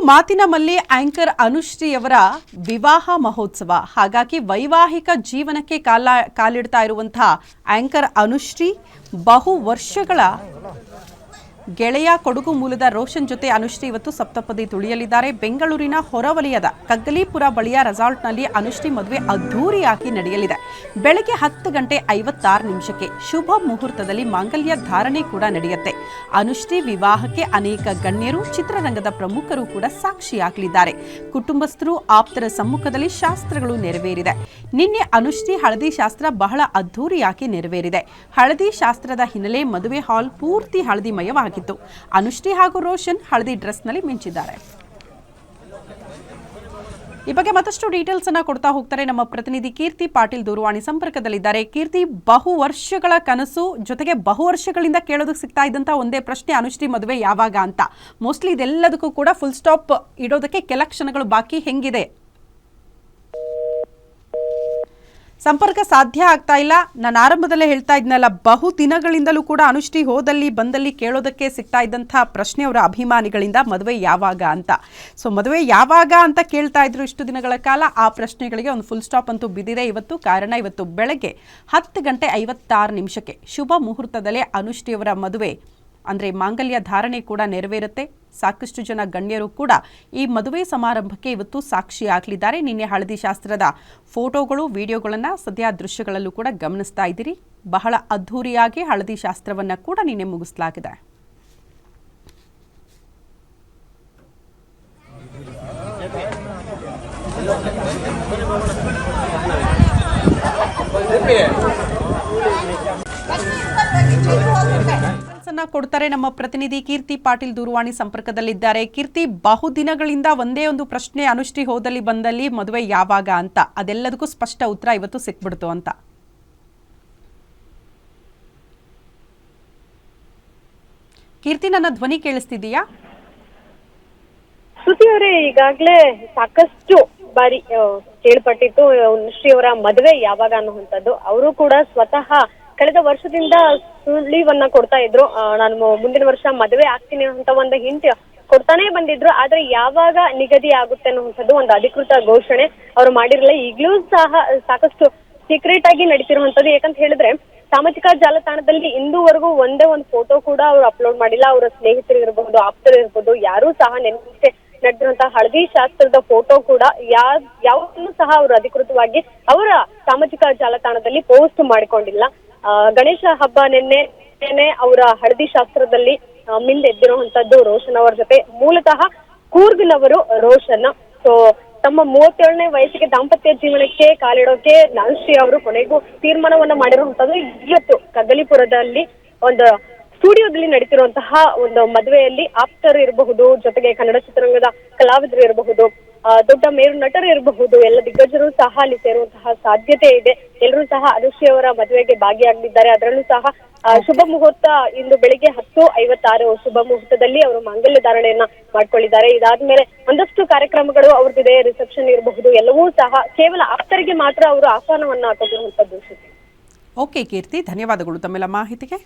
ಮಾತಿನ ಮಲ್ಲಿ ಆಂಕರ್ ಅನುಶ್ರೀಯವರ ವಿವಾಹ ಮಹೋತ್ಸವ. ಹಾಗಾಗಿ ವೈವಾಹಿಕ ಜೀವನಕ್ಕೆ ಕಾಲಿಡ್ತಾ ಇರುವಂತಹ ಆಂಕರ್ ಅನುಶ್ರೀ ಬಹು ವರ್ಷಗಳ ಗೆಳೆಯ ಕೊಡಗು ಮೂಲದ ರೋಷನ್ ಜೊತೆ ಅನುಶ್ರೀ ಇವತ್ತು ಸಪ್ತಪದಿ ತುಳಿಯಲಿದ್ದಾರೆ. ಬೆಂಗಳೂರಿನ ಹೊರವಲಯದ ಕಗ್ಗಲೀಪುರ ಬಳಿಯ ರೆಸಾರ್ಟ್ನಲ್ಲಿ ಅನುಶ್ರೀ ಮದುವೆ ಅದ್ಧೂರಿಯಾಗಿ ನಡೆಯಲಿದೆ. ಬೆಳಗ್ಗೆ 10:56 ಶುಭ ಮುಹೂರ್ತದಲ್ಲಿ ಮಾಂಗಲ್ಯ ಧಾರಣೆ ಕೂಡ ನಡೆಯುತ್ತೆ. ಅನುಶ್ರೀ ವಿವಾಹಕ್ಕೆ ಅನೇಕ ಗಣ್ಯರು, ಚಿತ್ರರಂಗದ ಪ್ರಮುಖರು ಕೂಡ ಸಾಕ್ಷಿಯಾಗಲಿದ್ದಾರೆ. ಕುಟುಂಬಸ್ಥರು, ಆಪ್ತರ ಸಮ್ಮುಖದಲ್ಲಿ ಶಾಸ್ತ್ರಗಳು ನೆರವೇರಿದೆ. ನಿನ್ನೆ ಅನುಶ್ರೀ ಹಳದಿ ಶಾಸ್ತ್ರ ಬಹಳ ಅದ್ಧೂರಿಯಾಗಿ ನೆರವೇರಿದೆ. ಹಳದಿ ಶಾಸ್ತ್ರದ ಹಿನ್ನೆಲೆ ಮದುವೆ ಹಾಲ್ ಪೂರ್ತಿ ಹಳದಿಮಯವಾಗಿದೆ. ಅನುಶ್ರೀ ಹಾಗೂ ರೋಷನ್ ಹಳದಿ ಡ್ರೆಸ್ನಲ್ಲಿ ಮಿಂಚಿದ್ದಾರೆ. ಈ ಬಗ್ಗೆ ಮತ್ತಷ್ಟು ಡೀಟೇಲ್ಸ್ ಅನ್ನ ಕೊಡ್ತಾ ಹೋಗ್ತಾರೆ ನಮ್ಮ ಪ್ರತಿನಿಧಿ ಕೀರ್ತಿ ಪಾಟೀಲ್ ದೂರವಾಣಿ ಸಂಪರ್ಕದಲ್ಲಿದ್ದಾರೆ. ಕೀರ್ತಿ, ಬಹು ವರ್ಷಗಳ ಕನಸು, ಜೊತೆಗೆ ಬಹು ವರ್ಷಗಳಿಂದ ಕೇಳೋದಕ್ಕೆ ಸಿಗ್ತಾ ಇದ್ದಂತ ಒಂದೇ ಪ್ರಶ್ನೆ, ಅನುಶ್ರೀ ಮದುವೆ ಯಾವಾಗ ಅಂತ. ಮೋಸ್ಟ್ಲಿ ಇದೆಲ್ಲದಕ್ಕೂ ಕೂಡ ಫುಲ್ ಸ್ಟಾಪ್ ಇಡೋದಕ್ಕೆ ಕೆಲ ಕ್ಷಣಗಳು ಬಾಕಿ. ಹೆಂಗಿದೆ ಸಂಪರ್ಕ? ಸಾಧ್ಯ ಆಗ್ತಾ ಇಲ್ಲ. ನಾನು ಆರಂಭದಲ್ಲೇ ಹೇಳ್ತಾ ಇದ್ನಲ್ಲ, ಬಹು ದಿನಗಳಿಂದಲೂ ಕೂಡ ಅನುಶ್ರೀ ಹೋದಲ್ಲಿ ಬಂದಲ್ಲಿ ಕೇಳೋದಕ್ಕೆ ಸಿಗ್ತಾ ಇದ್ದಂಥ ಪ್ರಶ್ನೆ ಅವರ ಅಭಿಮಾನಿಗಳಿಂದ ಮದುವೆ ಯಾವಾಗ ಅಂತ. ಸೊ ಮದುವೆ ಯಾವಾಗ ಅಂತ ಕೇಳ್ತಾ ಇದ್ರು ಇಷ್ಟು ದಿನಗಳ ಕಾಲ. ಆ ಪ್ರಶ್ನೆಗಳಿಗೆ ಒಂದು ಫುಲ್ ಸ್ಟಾಪ್ ಅಂತೂ ಬಿದ್ದಿದೆ ಇವತ್ತು. ಕಾರಣ ಇವತ್ತು ಬೆಳಗ್ಗೆ 10:56 ಶುಭ ಮುಹೂರ್ತದಲ್ಲೇ ಅನುಶ್ರೀಯವರ ಮದುವೆ ಅಂದರೆ ಮಾಂಗಲ್ಯ ಧಾರಣೆ ಕೂಡ ನೆರವೇರುತ್ತೆ. ಸಾಕಷ್ಟು ಜನ ಗಣ್ಯರು ಕೂಡ ಈ ಮದುವೆ ಸಮಾರಂಭಕ್ಕೆ ಇವತ್ತು ಸಾಕ್ಷಿಯಾಗಲಿದ್ದಾರೆ. ನಿನ್ನೆ ಹಳದಿ ಶಾಸ್ತ್ರದ ಫೋಟೋಗಳು, ವಿಡಿಯೋಗಳನ್ನು ಸದ್ಯ ದೃಶ್ಯಗಳಲ್ಲೂ ಕೂಡ ಗಮನಿಸ್ತಾ ಇದ್ದೀರಿ. ಬಹಳ ಅದ್ಧೂರಿಯಾಗಿ ಹಳದಿ ಶಾಸ್ತ್ರವನ್ನು ಕೂಡ ನಿನ್ನೆ ಮುಗಿಸಲಾಗಿದೆ. ಕೊಡ್ತಾರೆ ನಮ್ಮ ಪ್ರತಿನಿಧಿ ಕೀರ್ತಿ ಪಾಟೀಲ್ ದೂರವಾಣಿ ಸಂಪರ್ಕದಲ್ಲಿದ್ದಾರೆ. ಕೀರ್ತಿ, ಬಹುದಿನಗಳಿಂದ ಒಂದೇ ಒಂದು ಪ್ರಶ್ನೆ, ಅನುಶ್ರೀ ಹೋದಲ್ಲಿ ಬಂದಲ್ಲಿ ಮದುವೆ ಯಾವಾಗ ಅಂತ. ಅದೆಲ್ಲದಕ್ಕೂ ಸ್ಪಷ್ಟ ಉತ್ತರ ಇವತ್ತು ಸಿಕ್ಬಿಡ್ತು ಅಂತ. ಕೀರ್ತಿ, ನನ್ನ ಧ್ವನಿ ಕೇಳಿಸ್ತಿದೀಯಾ? ಶ್ರುತಿ ಅವರೇ, ಈಗಾಗಲೇ ಸಾಕಷ್ಟು ಬಾರಿ ಕೇಳ್ಪಟ್ಟಿತ್ತು ಅನುಶ್ರೀ ಅವರ ಮದುವೆ ಯಾವಾಗ ಅನ್ನುವಂಥದ್ದು. ಅವರು ಕೂಡ ಸ್ವತಃ ಕಳೆದ ವರ್ಷದಿಂದ ಸುಳಿವನ್ನ ಕೊಡ್ತಾ ಇದ್ರು. ನಾನು ಮುಂದಿನ ವರ್ಷ ಮದುವೆ ಆಗ್ತೀನಿ ಅಂತ ಒಂದು ಹಿಂಟ್ ಕೊಡ್ತಾನೆ ಬಂದಿದ್ರು. ಆದ್ರೆ ಯಾವಾಗ ನಿಗದಿ ಆಗುತ್ತೆ ಅನ್ನುವಂಥದ್ದು ಒಂದು ಅಧಿಕೃತ ಘೋಷಣೆ ಅವರು ಮಾಡಿರಲಿಲ್ಲ. ಈಗಲೂ ಸಹ ಸಾಕಷ್ಟು ಸೀಕ್ರೆಟ್ ಆಗಿ ನಡೀತಿರುವಂತದ್ದು. ಯಾಕಂತ ಹೇಳಿದ್ರೆ ಸಾಮಾಜಿಕ ಜಾಲತಾಣದಲ್ಲಿ ಇಂದುವರೆಗೂ ಒಂದೇ ಒಂದು ಫೋಟೋ ಕೂಡ ಅವರು ಅಪ್ಲೋಡ್ ಮಾಡಿಲ್ಲ. ಅವರ ಸ್ನೇಹಿತರು ಇರಬಹುದು, ಆಪ್ತರು ಇರಬಹುದು, ಯಾರೂ ಸಹ ನೆನಪೆ ನಡೆದಿರುವಂತಹ ಹಳದಿ ಶಾಸ್ತ್ರದ ಫೋಟೋ ಕೂಡ ಯಾವತ್ತೂ ಸಹ ಅವರು ಅಧಿಕೃತವಾಗಿ ಅವರ ಸಾಮಾಜಿಕ ಜಾಲತಾಣದಲ್ಲಿ ಪೋಸ್ಟ್ ಮಾಡಿಕೊಂಡಿಲ್ಲ. ಗಣೇಶ ಹಬ್ಬ ನಿನ್ನೆ ಅವರ ಹಳದಿ ಶಾಸ್ತ್ರದಲ್ಲಿ ಮಿಂದೆದ್ದಿರುವಂತದ್ದು ರೋಷನ್ ಅವರ ಜೊತೆ. ಮೂಲತಃ ಕೂರ್ಗ್ನವರು ರೋಷನ್. ಸೊ ತಮ್ಮ 37ನೇ ವಯಸ್ಸಿಗೆ ದಾಂಪತ್ಯ ಜೀವನಕ್ಕೆ ಕಾಲಿಡೋಕೆ ಅನುಶ್ರೀ ಅವರು ಕೊನೆಗೂ ತೀರ್ಮಾನವನ್ನ ಮಾಡಿರುವಂತದ್ದು. ಇವತ್ತು ಕಗ್ಗಲೀಪುರದಲ್ಲಿ ಒಂದು ಸ್ಟುಡಿಯೋದಲ್ಲಿ ನಡೀತಿರುವಂತಹ ಒಂದು ಮದುವೆಯಲ್ಲಿ ಆಪ್ತರು ಇರಬಹುದು, ಜೊತೆಗೆ ಕನ್ನಡ ಚಿತ್ರರಂಗದ ಕಲಾವಿದರು ಇರಬಹುದು, ದೊಡ್ಡ ಮೇರು ನಟರು ಇರಬಹುದು, ಎಲ್ಲ ದಿಗ್ಗಜರು ಸಹ ಅಲ್ಲಿ ಸೇರುವಂತಹ ಸಾಧ್ಯತೆ ಇದೆ. ಎಲ್ಲರೂ ಸಹ ಅನುಶ್ರೀ ಅವರ ಮದುವೆಗೆ ಭಾಗಿಯಾಗಲಿದ್ದಾರೆ. ಅದರಲ್ಲೂ ಸಹ ಶುಭ ಮುಹೂರ್ತ ಇಂದು ಬೆಳಿಗ್ಗೆ 10:56 ಶುಭ ಮುಹೂರ್ತದಲ್ಲಿ ಅವರು ಮಾಂಗಲ್ಯ ಧಾರಣೆಯನ್ನ ಮಾಡ್ಕೊಳ್ಳಿದ್ದಾರೆ. ಇದಾದ್ಮೇಲೆ ಒಂದಷ್ಟು ಕಾರ್ಯಕ್ರಮಗಳು ಅವ್ರದ್ದಿದೆ, ರಿಸೆಪ್ಷನ್ ಇರಬಹುದು, ಎಲ್ಲವೂ ಸಹ ಕೇವಲ ಆಪ್ತರಿಗೆ ಮಾತ್ರ ಅವರು ಆಹ್ವಾನವನ್ನ ಕೊಟ್ಟಿರುವಂತದ್ದು. ಓಕೆ ಕೀರ್ತಿ, ಧನ್ಯವಾದಗಳು ತಮ್ಮೆಲ್ಲ ಮಾಹಿತಿಗೆ.